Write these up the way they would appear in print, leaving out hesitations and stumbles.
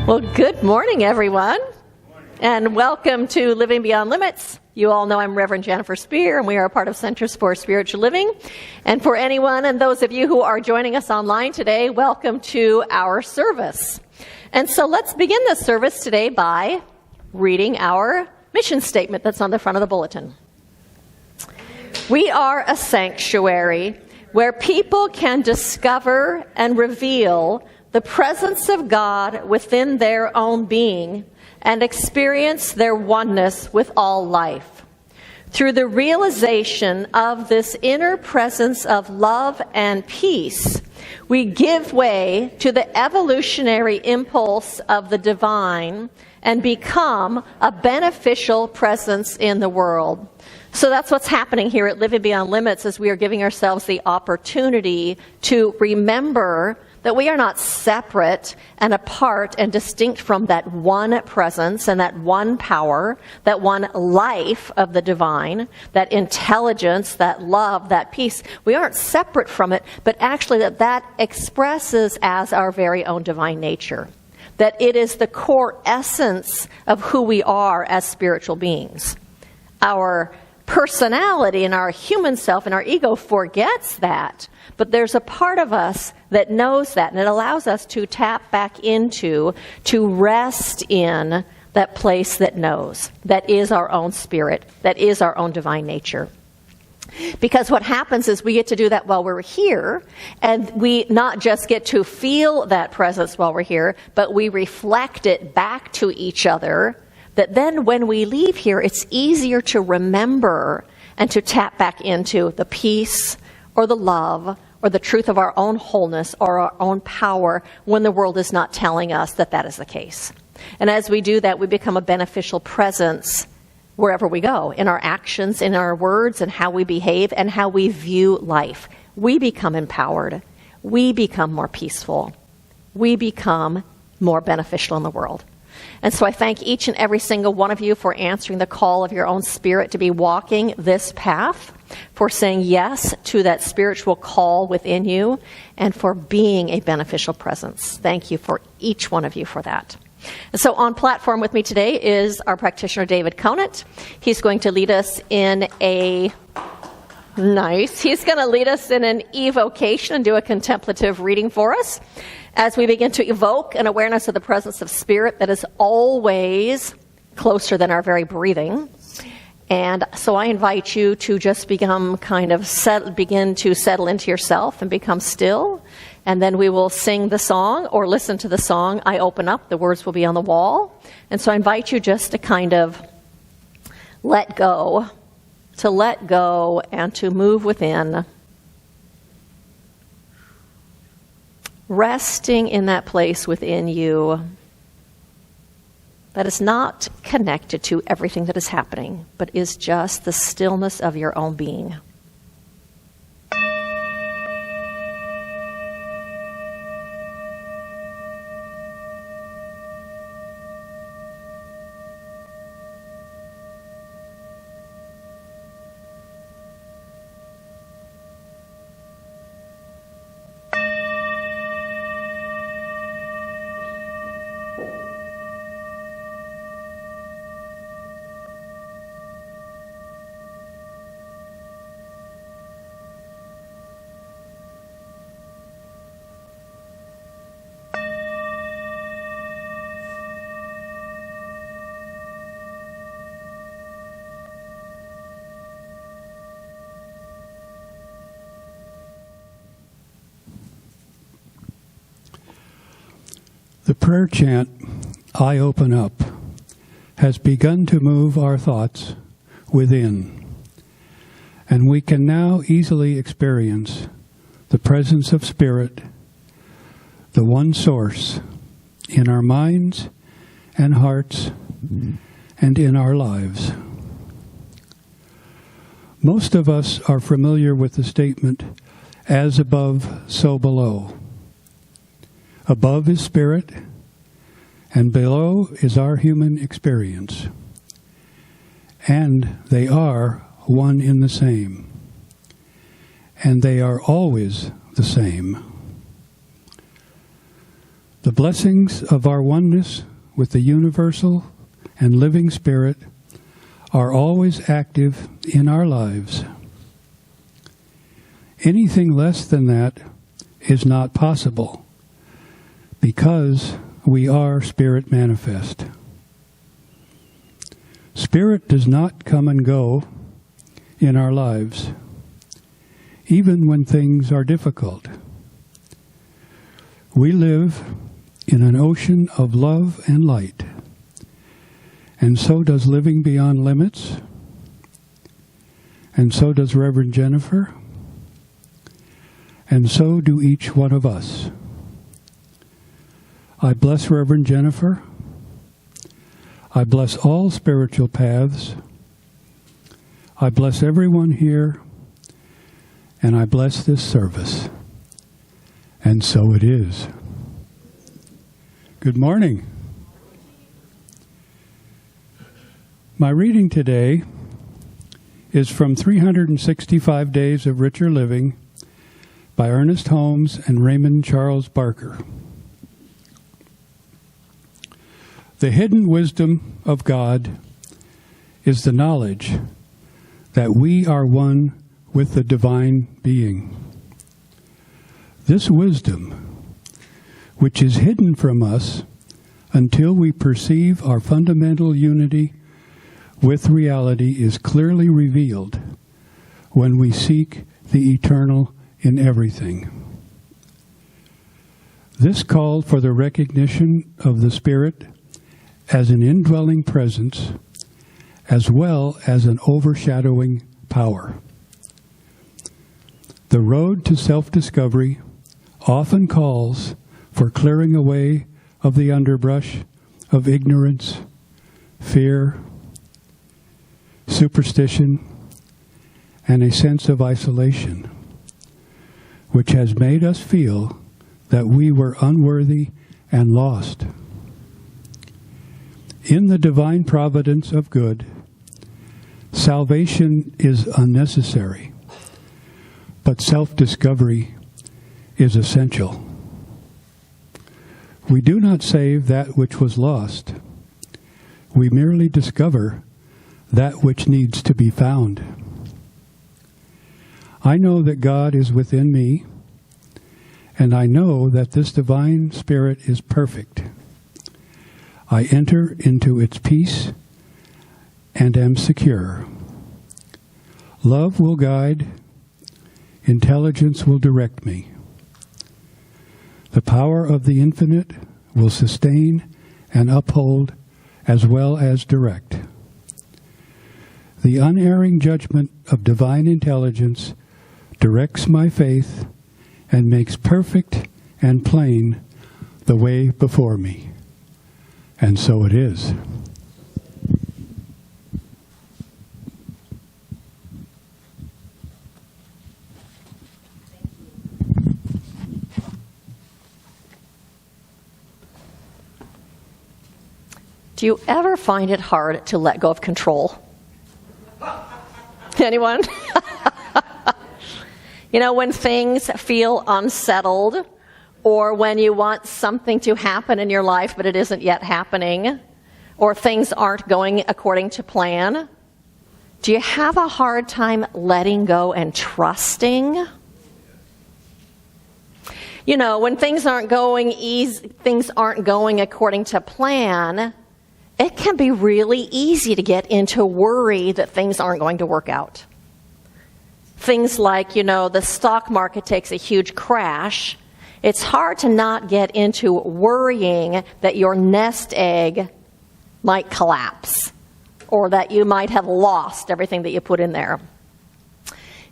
Well, good morning, everyone, and welcome to Living Beyond Limits. You all know I'm Reverend Jennifer Spear, and we are a part of Centers for Spiritual Living. And for anyone and those of you who are joining us online today, welcome to our service. And so let's begin this service today by reading our mission statement that's on the front of the bulletin. We are a sanctuary where people can discover and reveal the presence of God within their own being and experience their oneness with all life. Through the realization of this inner presence of love and peace, we give way to the evolutionary impulse of the divine and become a beneficial presence in the world. So that's what's happening here at Living Beyond Limits, as we are giving ourselves the opportunity to remember that we are not separate and apart and distinct from that one presence and that one power, that one life of the divine, that intelligence, that love, that peace. We aren't separate from it, but actually that expresses as our very own divine nature. That it is the core essence of who we are as spiritual beings. Our personality and our human self and our ego forgets that. But there's a part of us that knows that, and it allows us to tap back into, to rest in that place that knows, that is our own spirit, that is our own divine nature. Because what happens is we get to do that while we're here, and we not just get to feel that presence while we're here, but we reflect it back to each other, that then when we leave here, it's easier to remember and to tap back into the peace or the love or the truth of our own wholeness or our own power when the world is not telling us that that is the case. And as we do that, we become a beneficial presence wherever we go, in our actions, in our words, and how we behave and how we view life. We become empowered. We become more peaceful. We become more beneficial in the world. And so I thank each and every single one of you for answering the call of your own spirit to be walking this path, for saying yes to that spiritual call within you, and for being a beneficial presence. Thank you for each one of you for that. And so on platform with me today is our practitioner, David Conant. He's going to lead us in he's going to lead us in an evocation and do a contemplative reading for us, as we begin to evoke an awareness of the presence of spirit that is always closer than our very breathing. And so I invite you to just begin to settle into yourself and become still. And then we will sing the song or listen to the song. I open up, the words will be on the wall. And so I invite you just to kind of let go and to move within. Resting in that place within you that is not connected to everything that is happening, but is just the stillness of your own being. The prayer chant, I open up, has begun to move our thoughts within, and we can now easily experience the presence of Spirit, the one source, in our minds and hearts and in our lives. Most of us are familiar with the statement, as above, so below. Above is spirit, and below is our human experience. And they are one in the same. And they are always the same. The blessings of our oneness with the universal and living Spirit are always active in our lives. Anything less than that is not possible, because we are Spirit manifest. Spirit does not come and go in our lives, even when things are difficult. We live in an ocean of love and light, and so does Living Beyond Limits, and so does Reverend Jennifer, and so do each one of us. I bless Reverend Jennifer. I bless all spiritual paths. I bless everyone here, and I bless this service. And so it is. Good morning. My reading today is from 365 Days of Richer Living by Ernest Holmes and Raymond Charles Barker. The hidden wisdom of God is the knowledge that we are one with the divine being. This wisdom, which is hidden from us until we perceive our fundamental unity with reality, is clearly revealed when we seek the eternal in everything. This called for the recognition of the Spirit as an indwelling presence, as well as an overshadowing power. The road to self-discovery often calls for clearing away of the underbrush of ignorance, fear, superstition, and a sense of isolation, which has made us feel that we were unworthy and lost. In the divine providence of good, salvation is unnecessary, but self-discovery is essential. We do not save that which was lost. We merely discover that which needs to be found. I know that God is within me, and I know that this divine Spirit is perfect. I enter into its peace and am secure. Love will guide, intelligence will direct me. The power of the infinite will sustain and uphold as well as direct. The unerring judgment of divine intelligence directs my faith and makes perfect and plain the way before me. And so it is. Do you ever find it hard to let go of control? Anyone? You know, when things feel unsettled, or when you want something to happen in your life but it isn't yet happening, or things aren't going according to plan, do you have a hard time letting go and trusting? You know, when things aren't going according to plan, it can be really easy to get into worry that things aren't going to work out. Things like, you know, the stock market takes a huge crash. It's hard to not get into worrying that your nest egg might collapse, or that you might have lost everything that you put in there.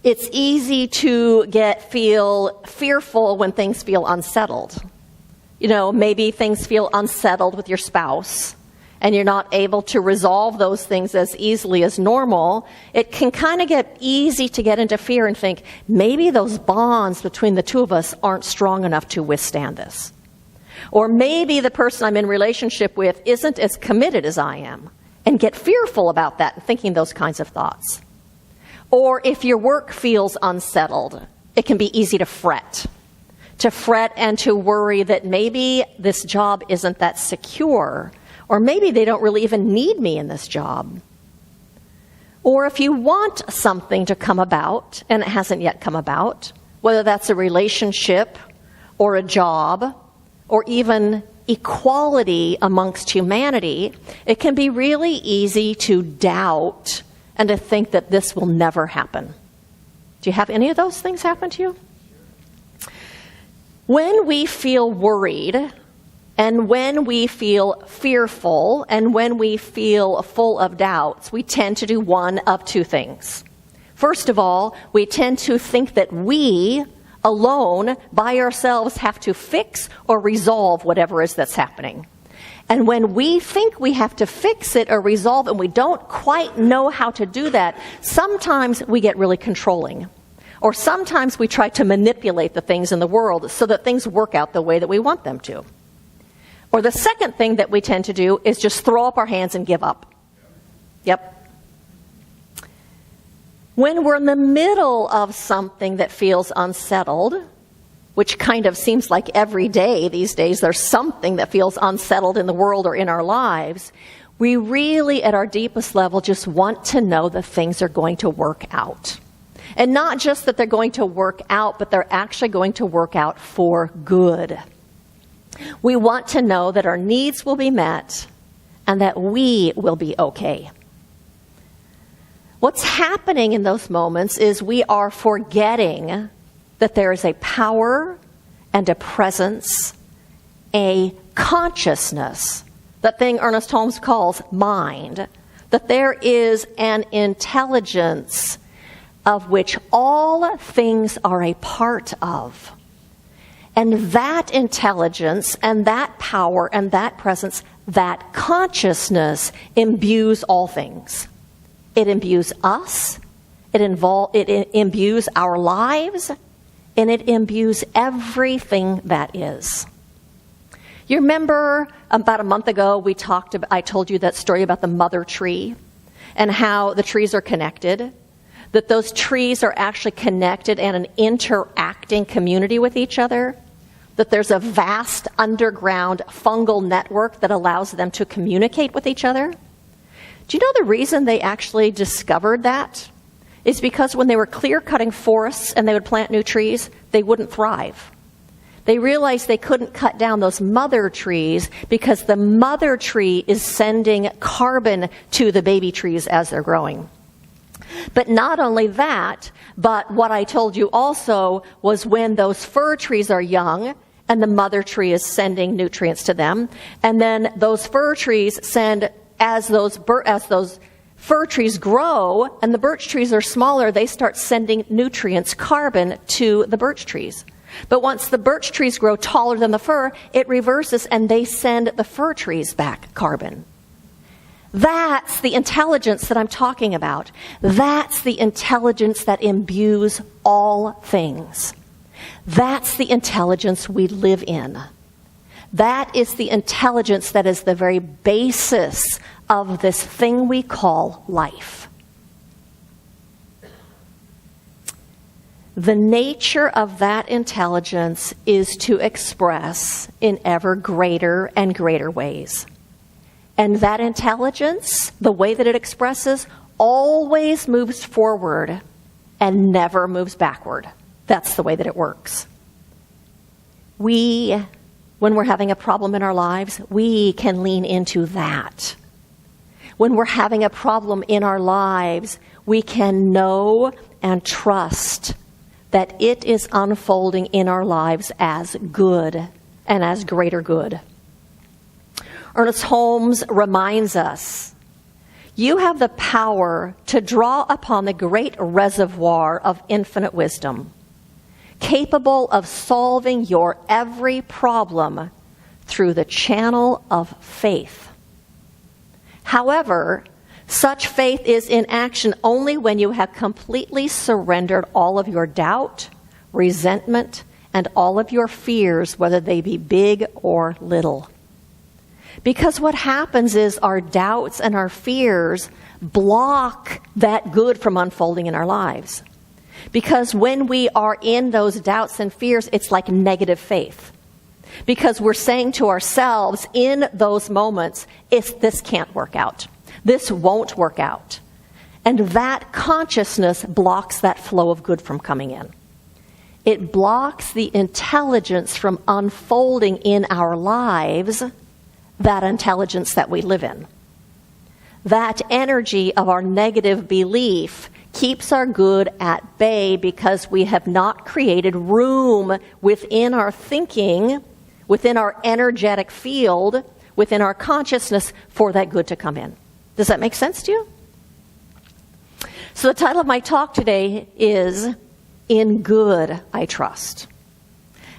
It's easy to feel fearful when things feel unsettled. You know, maybe things feel unsettled with your spouse, and you're not able to resolve those things as easily as normal. It can kind of get easy to get into fear and think, maybe those bonds between the two of us aren't strong enough to withstand this. Or maybe the person I'm in relationship with isn't as committed as I am, and get fearful about that and thinking those kinds of thoughts. Or if your work feels unsettled, it can be easy to fret, to fret and to worry that maybe this job isn't that secure, or maybe they don't really even need me in this job. Or if you want something to come about and it hasn't yet come about, whether that's a relationship or a job or even equality amongst humanity, it can be really easy to doubt and to think that this will never happen. Do you have any of those things happen to you? When we feel worried, and when we feel fearful, and when we feel full of doubts, we tend to do one of two things. First of all, we tend to think that we alone, by ourselves, have to fix or resolve whatever it is that's happening. And when we think we have to fix it or resolve it and we don't quite know how to do that, sometimes we get really controlling. Or sometimes we try to manipulate the things in the world so that things work out the way that we want them to. Or the second thing that we tend to do is just throw up our hands and give up. Yep. When we're in the middle of something that feels unsettled, which kind of seems like every day these days there's something that feels unsettled in the world or in our lives, we really at our deepest level just want to know that things are going to work out. And not just that they're going to work out, but they're actually going to work out for good. We want to know that our needs will be met and that we will be okay. What's happening in those moments is we are forgetting that there is a power and a presence, a consciousness, that thing Ernest Holmes calls mind, that there is an intelligence of which all things are a part of. And that intelligence and that power and that presence, that consciousness imbues all things. It imbues us, it imbues our lives, and it imbues everything that is. You remember about a month ago I told you that story about the mother tree and how the trees are connected, that those trees are actually connected in an interacting community with each other, that there's a vast underground fungal network that allows them to communicate with each other. Do you know the reason they actually discovered that? Is because when they were clear-cutting forests and they would plant new trees, they wouldn't thrive. They realized they couldn't cut down those mother trees because the mother tree is sending carbon to the baby trees as they're growing. But not only that, but what I told you also was when those fir trees are young and the mother tree is sending nutrients to them, and then those fir trees send, as those fir trees grow and the birch trees are smaller, they start sending nutrients, carbon, to the birch trees. But once the birch trees grow taller than the fir, it reverses and they send the fir trees back carbon. That's the intelligence that I'm talking about. That's the intelligence that imbues all things. That's the intelligence we live in. That is the intelligence that is the very basis of this thing we call life. The nature of that intelligence is to express in ever greater and greater ways. And that intelligence, the way that it expresses, always moves forward and never moves backward. That's the way that it works. When we're having a problem in our lives, we can lean into that. When we're having a problem in our lives, we can know and trust that it is unfolding in our lives as good and as greater good. Ernest Holmes reminds us, you have the power to draw upon the great reservoir of infinite wisdom, capable of solving your every problem through the channel of faith. However, such faith is in action only when you have completely surrendered all of your doubt, resentment, and all of your fears, whether they be big or little. Because what happens is our doubts and our fears block that good from unfolding in our lives. Because when we are in those doubts and fears, it's like negative faith. Because we're saying to ourselves in those moments, this can't work out. This won't work out. And that consciousness blocks that flow of good from coming in. It blocks the intelligence from unfolding in our lives, that intelligence that we live in. That energy of our negative belief keeps our good at bay because we have not created room within our thinking, within our energetic field, within our consciousness for that good to come in. Does that make sense to you? So the title of my talk today is In Good I Trust.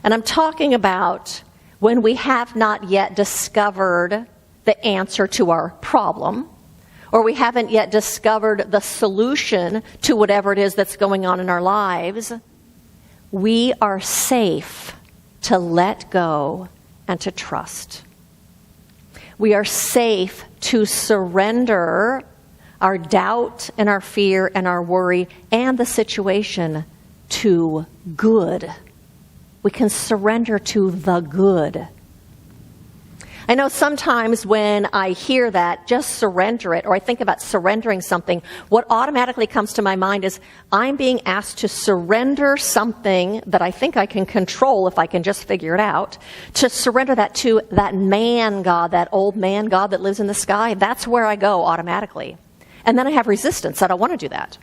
And I'm talking about when we have not yet discovered the answer to our problem, or we haven't yet discovered the solution to whatever it is that's going on in our lives, we are safe to let go and to trust. We are safe to surrender our doubt and our fear and our worry and the situation to good. We can surrender to the good. I know sometimes when I hear that, just surrender it, or I think about surrendering something, what automatically comes to my mind is I'm being asked to surrender something that I think I can control if I can just figure it out, to surrender that to that man God, that old man God that lives in the sky. That's where I go automatically. And then I have resistance. I don't want to do that.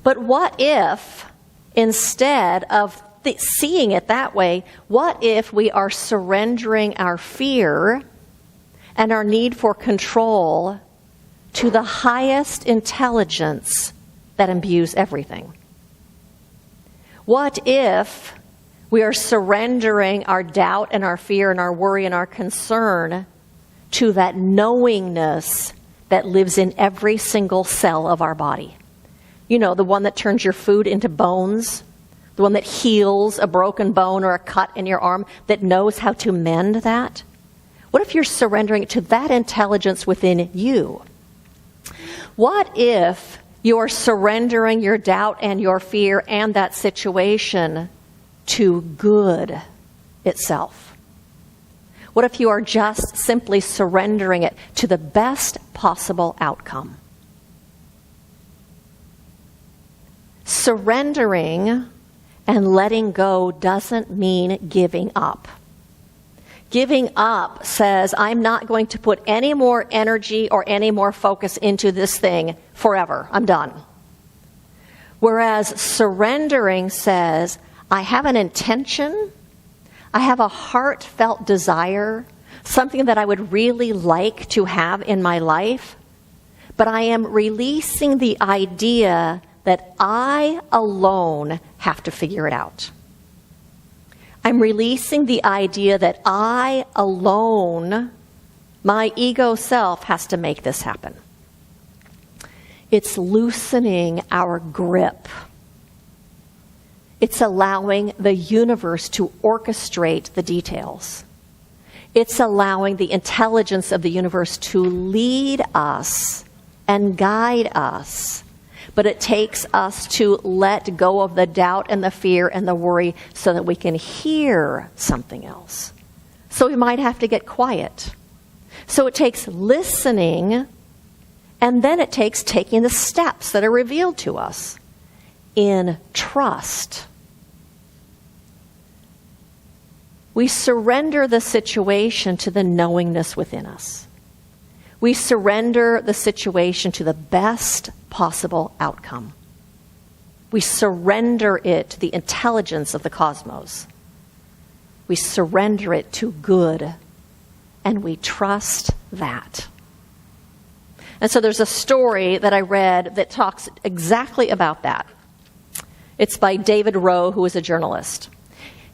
But what if, instead of seeing it that way, what if we are surrendering our fear and our need for control to the highest intelligence that imbues everything? What if we are surrendering our doubt and our fear and our worry and our concern to that knowingness that lives in every single cell of our body? You know, the one that turns your food into bones, the one that heals a broken bone or a cut in your arm, that knows how to mend that? What if you're surrendering to that intelligence within you? What if you're surrendering your doubt and your fear and that situation to good itself? What if you are just simply surrendering it to the best possible outcome? Surrendering and letting go doesn't mean giving up. Giving up says, I'm not going to put any more energy or any more focus into this thing forever. I'm done. Whereas surrendering says, I have an intention, I have a heartfelt desire, something that I would really like to have in my life, but I am releasing the idea that I alone have to figure it out. I'm releasing the idea that I alone, my ego self, has to make this happen. It's loosening our grip. It's allowing the universe to orchestrate the details. It's allowing the intelligence of the universe to lead us and guide us. But it takes us to let go of the doubt and the fear and the worry so that we can hear something else. So we might have to get quiet. So it takes listening, and then it takes taking the steps that are revealed to us in trust. We surrender the situation to the knowingness within us. We surrender the situation to the best possible outcome. We surrender it to the intelligence of the cosmos. We surrender it to good, and we trust that. And so there's a story that I read that talks exactly about that. It's by David Rowe, who is a journalist.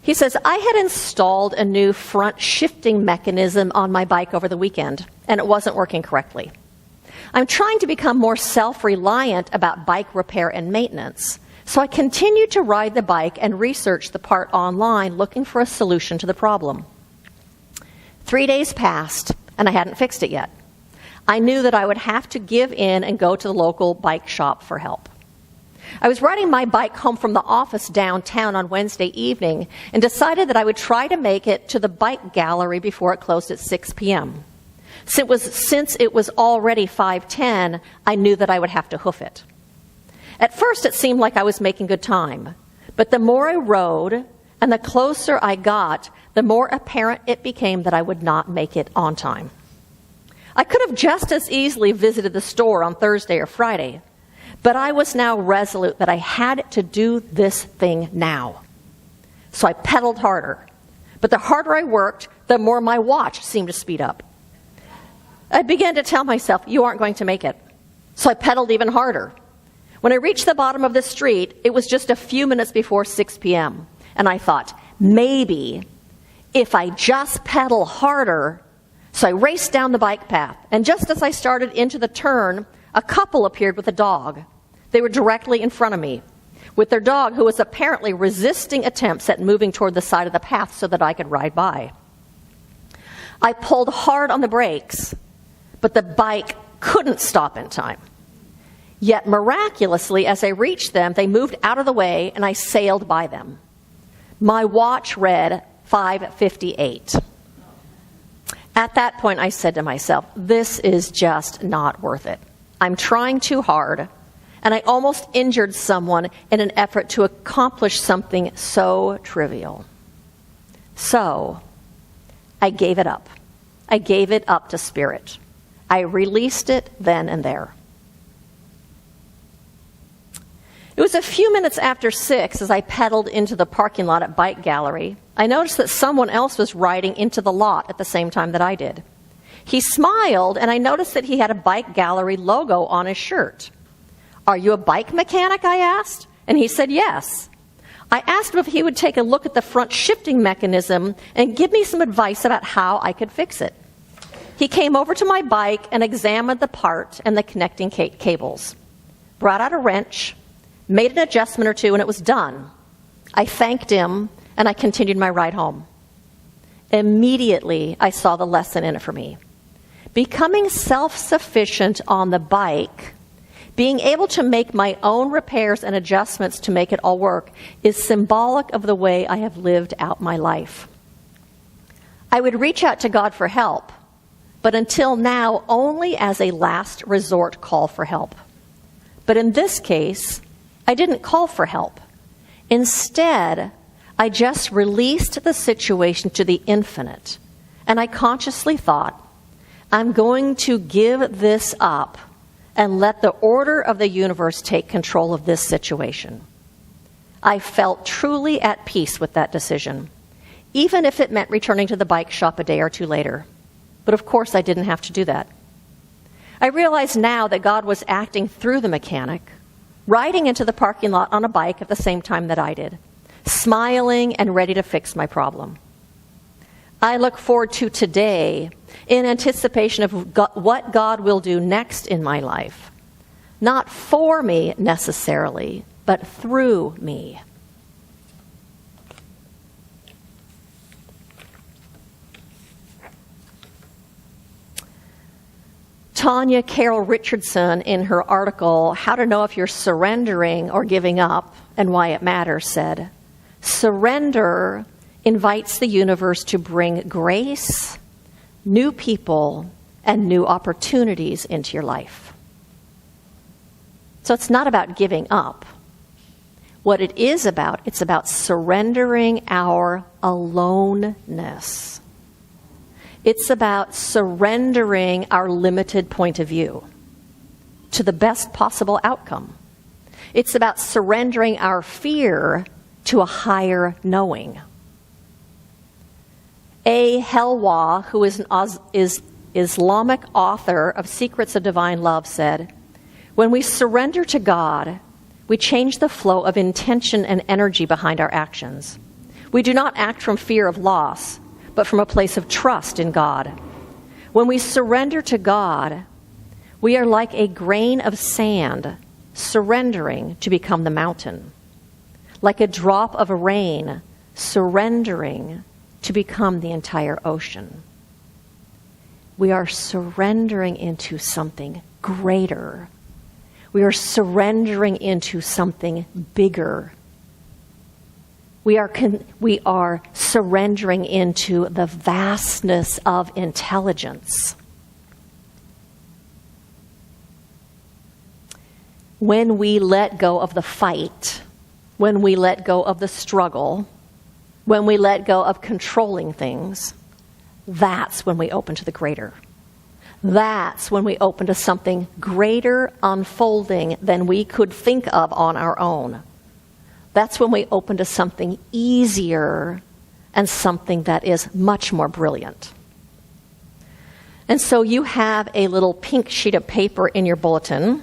He says, I had installed a new front shifting mechanism on my bike over the weekend, and it wasn't working correctly. I'm trying to become more self-reliant about bike repair and maintenance, so I continued to ride the bike and research the part online looking for a solution to the problem. 3 days passed, and I hadn't fixed it yet. I knew that I would have to give in and go to the local bike shop for help. I was riding my bike home from the office downtown on Wednesday evening and decided that I would try to make it to the bike gallery before it closed at 6 p.m. Since it was already 5:10, I knew that I would have to hoof it. At first, it seemed like I was making good time, but the more I rode and the closer I got, the more apparent it became that I would not make it on time. I could have just as easily visited the store on Thursday or Friday, but I was now resolute that I had to do this thing now. So I pedaled harder. But the harder I worked, the more my watch seemed to speed up. I began to tell myself, you aren't going to make it. So I pedaled even harder. When I reached the bottom of the street, it was just a few minutes before 6 p.m. And I thought, maybe if I just pedal harder. So I raced down the bike path. And just as I started into the turn, a couple appeared with a dog. They were directly in front of me, with their dog, who was apparently resisting attempts at moving toward the side of the path so that I could ride by. I pulled hard on the brakes, but the bike couldn't stop in time. Yet miraculously, as I reached them, they moved out of the way and I sailed by them. My watch read 5:58. At that point, I said to myself, this is just not worth it. I'm trying too hard, and I almost injured someone in an effort to accomplish something so trivial. So, I gave it up. I gave it up to Spirit. I released it then and there. It was a few minutes after 6 as I pedaled into the parking lot at Bike Gallery. I noticed that someone else was riding into the lot at the same time that I did. He smiled, and I noticed that he had a Bike Gallery logo on his shirt. Are you a bike mechanic? I asked, and he said yes. I asked him if he would take a look at the front shifting mechanism and give me some advice about how I could fix it. He came over to my bike and examined the part and the connecting cables, brought out a wrench, made an adjustment or two, and it was done. I thanked him, and I continued my ride home. Immediately, I saw the lesson in it for me. Becoming self-sufficient on the bike, being able to make my own repairs and adjustments to make it all work, is symbolic of the way I have lived out my life. I would reach out to God for help, but until now, only as a last resort call for help. But in this case, I didn't call for help. Instead, I just released the situation to the infinite, and I consciously thought, I'm going to give this up and let the order of the universe take control of this situation. I felt truly at peace with that decision, even if it meant returning to the bike shop a day or two later. But of course, I didn't have to do that. I realize now that God was acting through the mechanic, riding into the parking lot on a bike at the same time that I did, smiling and ready to fix my problem. I look forward to today in anticipation of what God will do next in my life. Not for me necessarily, but through me. Tanya Carroll Richardson, in her article, How to Know If You're Surrendering or Giving Up and Why It Matters, said, surrender invites the universe to bring grace, new people, and new opportunities into your life. So it's not about giving up. What it is about, it's about surrendering our aloneness. It's about surrendering our limited point of view to the best possible outcome. It's about surrendering our fear to a higher knowing. A. Helwa, who is an Islamic author of Secrets of Divine Love, said, when we surrender to God, we change the flow of intention and energy behind our actions. We do not act from fear of loss, but from a place of trust in God. When we surrender to God, we are like a grain of sand surrendering to become the mountain, like a drop of rain surrendering to become the entire ocean. We are surrendering into something greater. We are surrendering into something bigger. We are surrendering into the vastness of intelligence. When we let go of the fight, when we let go of the struggle, when we let go of controlling things, that's when we open to the greater. That's when we open to something greater unfolding than we could think of on our own. That's when we open to something easier and something that is much more brilliant. And so you have a little pink sheet of paper in your bulletin.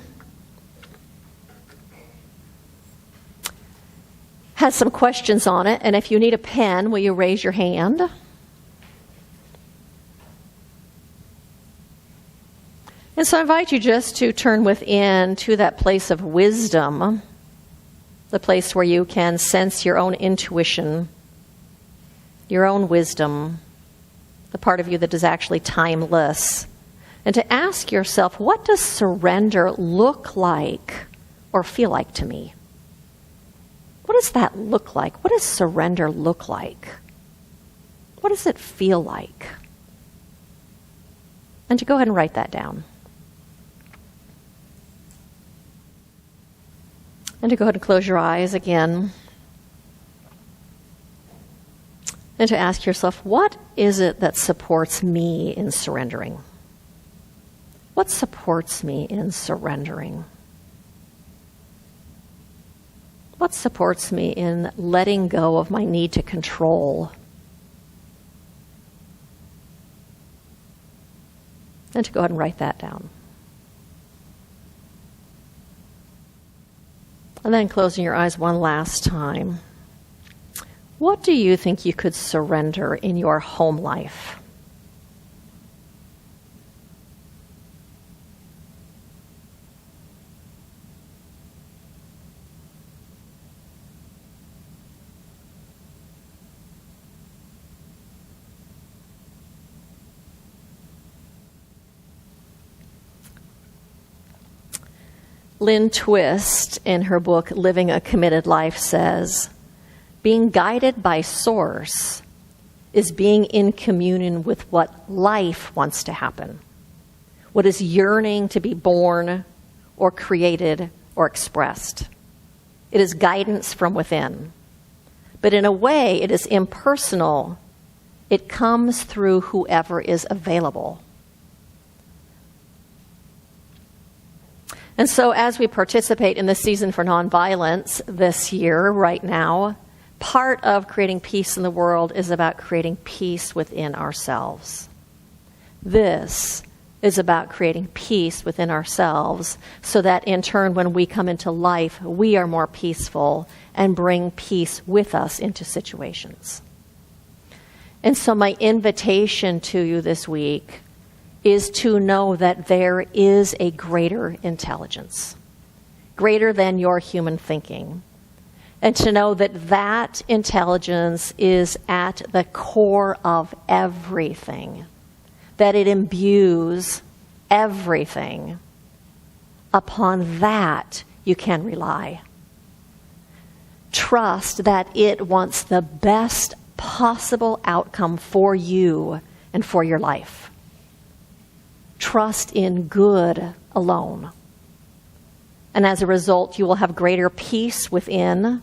Has some questions on it, and if you need a pen, will you raise your hand? And so I invite you just to turn within to that place of wisdom, the place where you can sense your own intuition, your own wisdom, the part of you that is actually timeless, and to ask yourself, what does surrender look like or feel like to me? What does that look like? What does surrender look like? What does it feel like? And to go ahead and write that down. And to go ahead and close your eyes again. And to ask yourself, what is it that supports me in surrendering? What supports me in surrendering? What supports me in letting go of my need to control? And to go ahead and write that down. And then closing your eyes one last time. What do you think you could surrender in your home life? Lynn Twist, in her book, Living a Committed Life, says, being guided by Source is being in communion with what life wants to happen, what is yearning to be born or created or expressed. It is guidance from within. But in a way, it is impersonal. It comes through whoever is available. And so as we participate in the season for nonviolence this year, right now, part of creating peace in the world is about creating peace within ourselves. This is about creating peace within ourselves so that in turn, when we come into life, we are more peaceful and bring peace with us into situations. And so my invitation to you this week is to know that there is a greater intelligence, greater than your human thinking, and to know that that intelligence is at the core of everything, that it imbues everything. Upon that, you can rely. Trust that it wants the best possible outcome for you and for your life. Trust in good alone. And as a result, you will have greater peace within,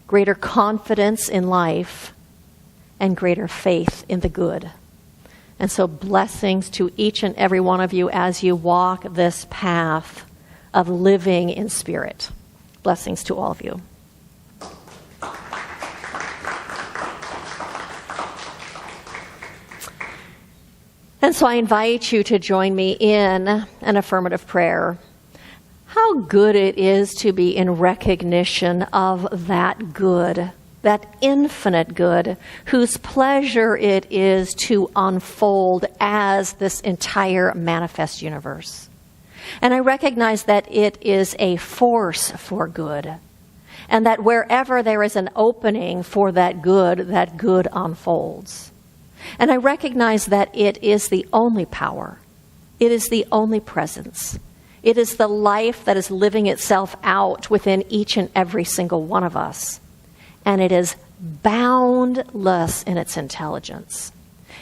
greater confidence in life, and greater faith in the good. And so blessings to each and every one of you as you walk this path of living in spirit. Blessings to all of you. And so I invite you to join me in an affirmative prayer. How good it is to be in recognition of that good, that infinite good, whose pleasure it is to unfold as this entire manifest universe. And I recognize that it is a force for good, and that wherever there is an opening for that good unfolds. And I recognize that it is the only power, it is the only presence, It is the life that is living itself out within each and every single one of us. And it is boundless in its intelligence.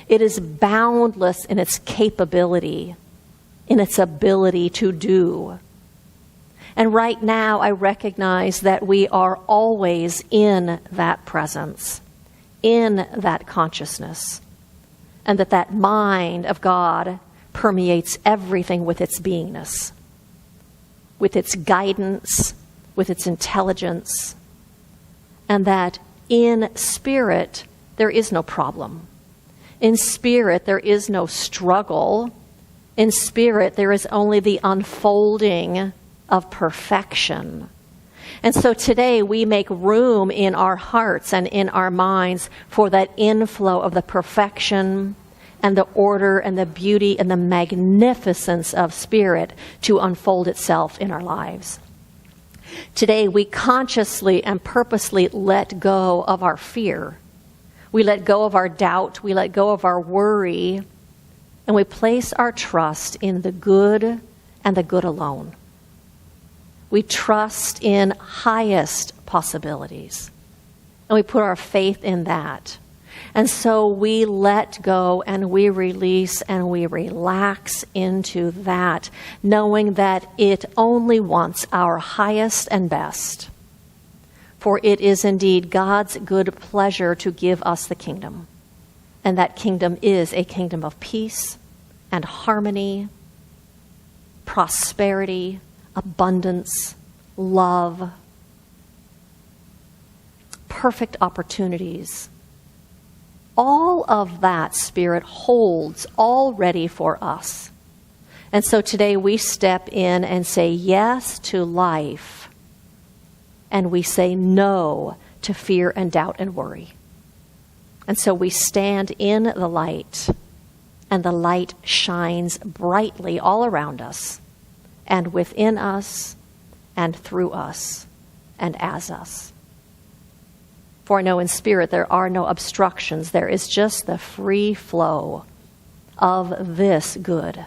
It is boundless in its capability, in its ability to do. And right now, I recognize that we are always in that presence, in that consciousness, and that mind of God permeates everything with its beingness, with its guidance, with its intelligence, and that in spirit, there is no problem. In spirit, there is no struggle. In spirit, there is only the unfolding of perfection. And so today we make room in our hearts and in our minds for that inflow of the perfection and the order and the beauty and the magnificence of spirit to unfold itself in our lives. Today we consciously and purposely let go of our fear. We let go of our doubt. We let go of our worry. And we place our trust in the good and the good alone. We trust in highest possibilities. And we put our faith in that. And so we let go and we release and we relax into that, knowing that it only wants our highest and best. For it is indeed God's good pleasure to give us the kingdom. And that kingdom is a kingdom of peace and harmony, prosperity, abundance, love, perfect opportunities. All of that Spirit holds already for us. And so today we step in and say yes to life, and we say no to fear and doubt and worry. And so we stand in the light, and the light shines brightly all around us, and within us, and through us, and as us. For I know in spirit there are no obstructions. There is just the free flow of this good.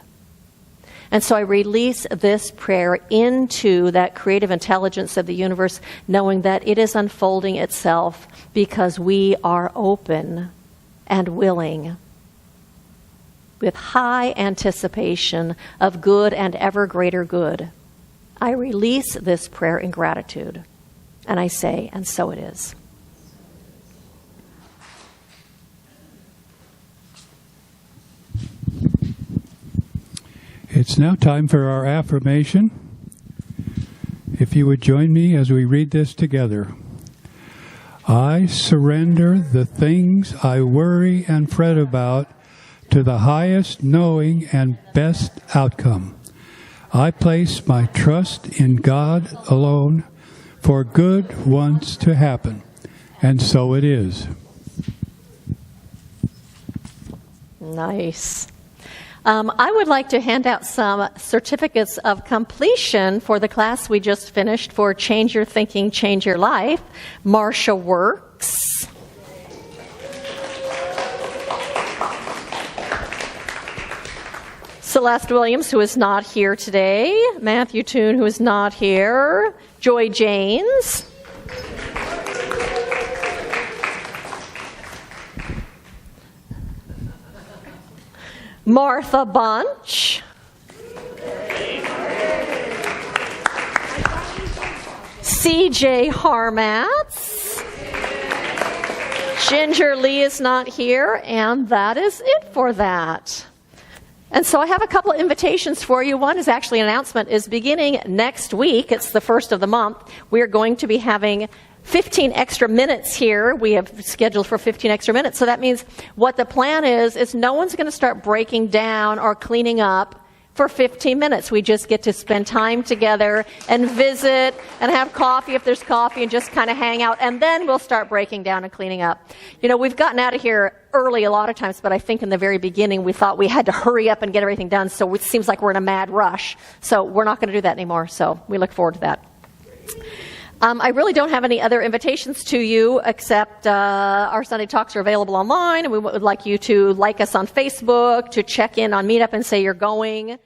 And so I release this prayer into that creative intelligence of the universe, knowing that it is unfolding itself because we are open and willing, with high anticipation of good and ever greater good. I release this prayer in gratitude, and I say, and so it is. It's now time for our affirmation. If you would join me as we read this together. I surrender the things I worry and fret about to the highest knowing and best outcome. I place my trust in God alone for good wants to happen. And so it is. Nice. I would like to hand out some certificates of completion for the class we just finished for Change Your Thinking, Change Your Life. Marcia Works. Celeste Williams, who is not here today. Matthew Toon, who is not here. Joy Janes. Martha Bunch. C.J. Harmatz. Ginger Lee is not here, and that is it for that. And so I have a couple of invitations for you. One is actually an announcement, is beginning next week. It's the first of the month. We are going to be having 15 extra minutes here. We have scheduled for 15 extra minutes. So that means what the plan is no one's going to start breaking down or cleaning up for 15 minutes. We just get to spend time together and visit and have coffee if there's coffee and just kind of hang out. And then we'll start breaking down and cleaning up. You know, we've gotten out of here early a lot of times, but I think in the very beginning we thought we had to hurry up and get everything done. So it seems like we're in a mad rush. So we're not going to do that anymore. So we look forward to that. I really don't have any other invitations to you except our Sunday talks are available online, and we would like you to like us on Facebook, to check in on Meetup and say you're going.